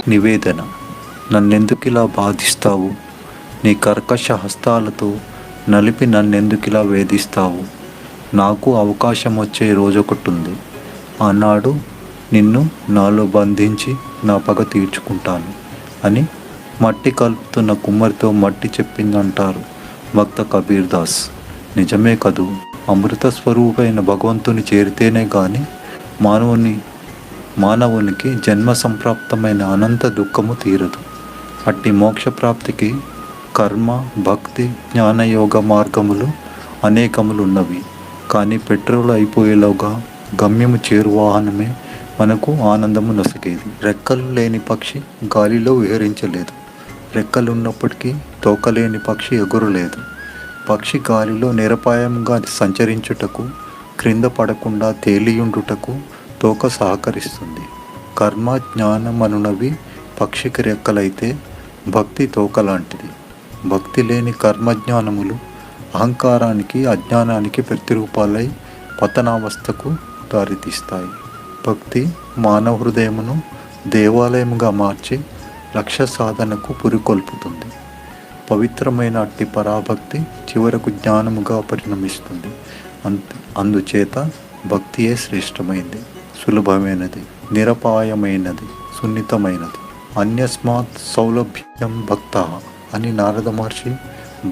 నివేదన. నన్నెందుకిలా బాధిస్తావు? నీ కర్కశ హస్తాలతో నలిపి నన్నెందుకిలా వేధిస్తావు? నాకు అవకాశం వచ్చే రోజొకటుంది. ఆనాడు నిన్ను నాలో బంధించి నా పగ తీర్చుకుంటాను అని మట్టి కలుపుతున్న కుమ్మరితో మట్టి చెప్పిందంటారు భక్త కబీర్ దాస్. నిజమే కదూ. అమృత స్వరూపైన భగవంతుని చేరితేనే కానీ మానవునికి జన్మ సంప్రాప్తమైన అనంత దుఃఖము తీరదు. అట్టి మోక్షప్రాప్తికి కర్మ, భక్తి, జ్ఞానయోగ మార్గములు అనేకములున్నవి. కానీ పెట్రోల్ అయిపోయేలోగా గమ్యము చేరువాహనమే మనకు ఆనందము నొసగేది. రెక్కలు లేని పక్షి గాలిలో విహరించలేదు. రెక్కలున్నప్పటికీ తోకలేని పక్షి ఎగురలేదు. పక్షి గాలిలో నిరపాయంగా సంచరించుటకు, క్రింద పడకుండా తేలియుండుటకు తోక సహకరిస్తుంది. కర్మ, జ్ఞానమనునవి పక్షికి రెక్కలైతే భక్తి తోకలాంటిది. భక్తి లేని కర్మజ్ఞానములు అహంకారానికి, అజ్ఞానానికి ప్రతిరూపాలై పతనావస్థకు దారితీస్తాయి. భక్తి మానవ హృదయమును దేవాలయముగా మార్చి లక్ష్య సాధనకు పురికొల్పుతుంది. పవిత్రమైన అట్టి పరాభక్తి చివరకు జ్ఞానముగా పరిణమిస్తుంది. అందుచేత భక్తియే శ్రేష్టమైనది, సులభమైనది, నిరపాయమైనది, సున్నితమైనది. అన్యస్మాత్ సౌలభ్యం భక్త అని నారద మహర్షి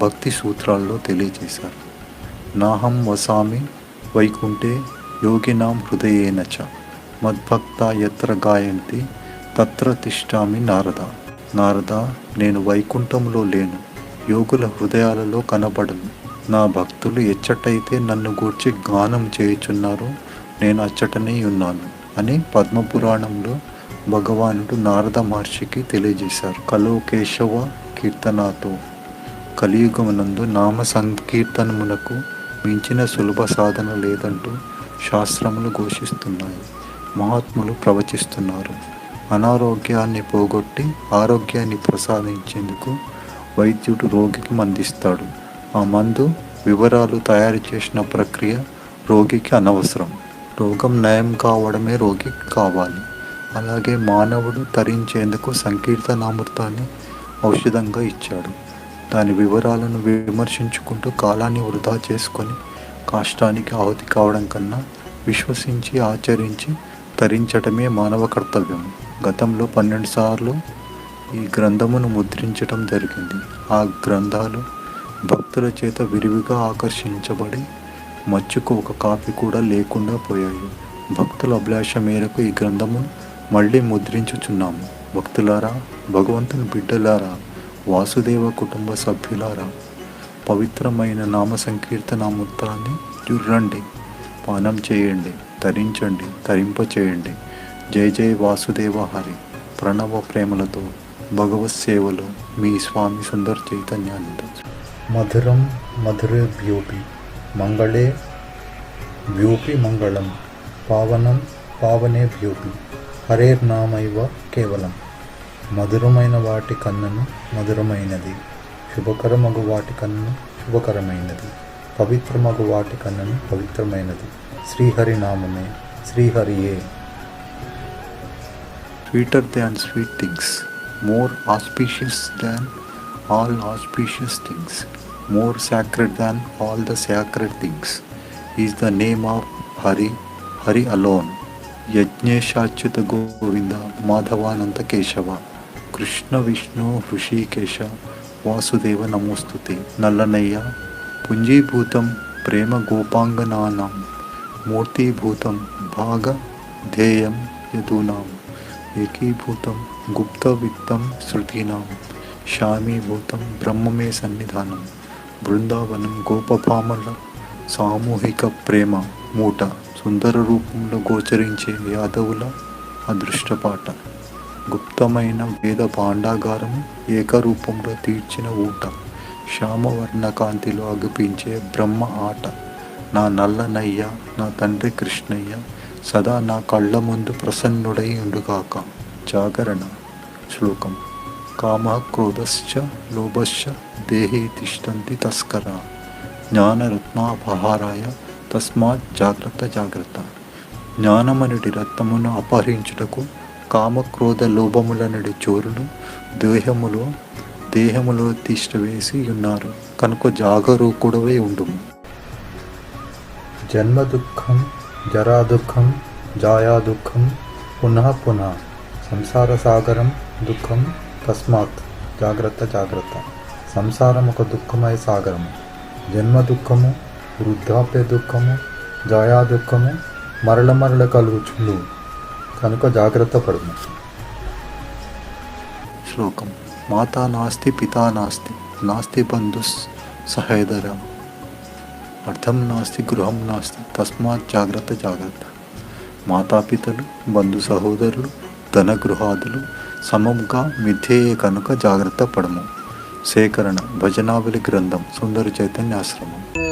భక్తి సూత్రాల్లో తెలియజేశారు. నాహం వసామి వైకుంఠే యోగినాం హృదయేనచ మద్భక్త ఎత్ర గాయంతి తత్ర తిష్టామి నారద. నారద, నేను వైకుంఠంలో లేను, యోగుల హృదయాలలో కనబడను. నా భక్తులు ఎచ్చటైతే నన్ను గూర్చి గానం చేయుచున్నారో నేను అచ్చటనే ఉన్నాను అని పద్మపురాణంలో భగవానుడు నారద మహర్షికి తెలియజేశారు. కలో కేశవ కీర్తనాతో. కలియుగమునందు నామ సంకీర్తనమునకు మించిన సులభ సాధన లేదంటూ శాస్త్రములు ఘోషిస్తున్నాయి, మహాత్ములు ప్రవచిస్తున్నారు. అనారోగ్యాన్ని పోగొట్టి ఆరోగ్యాన్ని ప్రసాదించేందుకు వైద్యుడు రోగికి మందిస్తాడు. ఆ మందు వివరాలు తయారు చేసిన ప్రక్రియ రోగికి అనవసరం. రోగం నయం కావడమే రోగికి కావాలి. అలాగే మానవుడు తరించేందుకు సంకీర్తనామృతాన్ని ఔషధంగా ఇచ్చాడు. దాని వివరాలను విమర్శించుకుంటూ కాలాన్ని వృధా చేసుకొని కాష్టానికి ఆహుతి కావడం కన్నా విశ్వసించి ఆచరించి తరించటమే మానవ కర్తవ్యం. గతంలో 12 సార్లు ఈ గ్రంథమును ముద్రించటం జరిగింది. ఆ గ్రంథాలు భక్తుల చేత విరివిగా ఆకర్షించబడి మచ్చుకు ఒక కాపీ కూడా లేకుండా పోయాయి. భక్తుల అభిలాష మేరకు ఈ గ్రంథమును మళ్ళీ ముద్రించుచున్నాము. భక్తులారా, భగవంతుని బిడ్డలారా, వాసుదేవ కుటుంబ సభ్యులారా, పవిత్రమైన నామ సంకీర్తనామృతాన్ని జుర్రండి, పానం చేయండి, తరించండి, తరింపచేయండి. జయ జయ వాసుదేవ హరి. ప్రణవ ప్రేమలతో భగవత్ సేవలో మీ స్వామి సుందర చైతన్యానంద. మధురం మధురే భ్యోపి మంగళే భ్యోపి మంగళం, పావనం పావనే భ్యోపి హరేర్నామైవ కేవలం. మధురమైన వాటి కన్నను మధురమైనది, శుభకరమగు వాటి కన్నను శుభకరమైనది, పవిత్రమగు వాటి కన్నను పవిత్రమైనది శ్రీహరినామమే, శ్రీహరియే. Sweeter than sweet things, more auspicious than all auspicious things, more sacred than all the sacred things, is the name of Hari, Hari alone. యజ్ఞేశాచ్యుత Govinda మాధవానంత Keshava, Krishna Vishnu Hrishikesha Vasudeva నమోస్తుతే. నల్లనయ్య పుంజీభూతం ప్రేమ గోపాంగనానాం, మూర్తిభూతం భాగ ధ్యేయం యదూనాం, ఏకీభూతం గుప్త విత్తం శృతీనాం, శామీభూతం బ్రహ్మమే సన్నిధానం. బృందావనం గోపభామల సామూహిక ప్రేమ మూట, సుందర రూపంలో గోచరించే యాదవుల అదృష్టపాట, గుప్తమైన వేద భాండాగారము ఏకరూపంలో తీర్చిన ఊట, శ్యామవర్ణ కాంతిలో అగుపించే బ్రహ్మ ఆట. నా నల్లనయ్య, నా తండ్రి కృష్ణయ్య సదా నా కళ్ళ ముందు ప్రసన్నుడై ఉండుగాక. జాగరణ శ్లోకం. కామ క్రోధశ్చ లోభశ్చ దేహి తిష్టంతి తస్కర, జ్ఞానరత్నాపహారాయ తస్మాత్ జాగ్రత్త జాగ్రత్త. జ్ఞానమనుడి రత్నమును అపహరించుటకు కామక్రోధ లోభములనడి చోరులు దేహములో తిష్ట వేసి ఉన్నారు కనుక జాగరూకుడవై ఉండుము. జన్మ దుఃఖం, జరా దుఃఖం, జాయా దుఃఖం, పునః పునః సంసార సాగరం దుఃఖం, తస్మాత్ జాగ్రత్త జాగ్రత్త. సంసారం ఒక దుఃఖమయ సాగరము. జన్మ దుఃఖము, వృద్ధాప్య దుఃఖము, జాయా దుఃఖము మరల మరల కలుగుచుండు కనుక జాగ్రత్త పడుము. శ్లోకం. మాతా నాస్తి పితా నాస్తి, నాస్తి బంధుస్ సహోదరం, అర్థం నాస్తి గృహం నాస్తి, తస్మాత్ జాగ్రత్త జాగ్రత్త. మాతాపితలు, బంధు సహోదరులు, ధన గృహాదులు సమముగా మిథ్యయే కనుక జాగ్రత్త పడము. సేకరణ భజనావళి గ్రంథం సుందర చైతన్యాశ్రమం.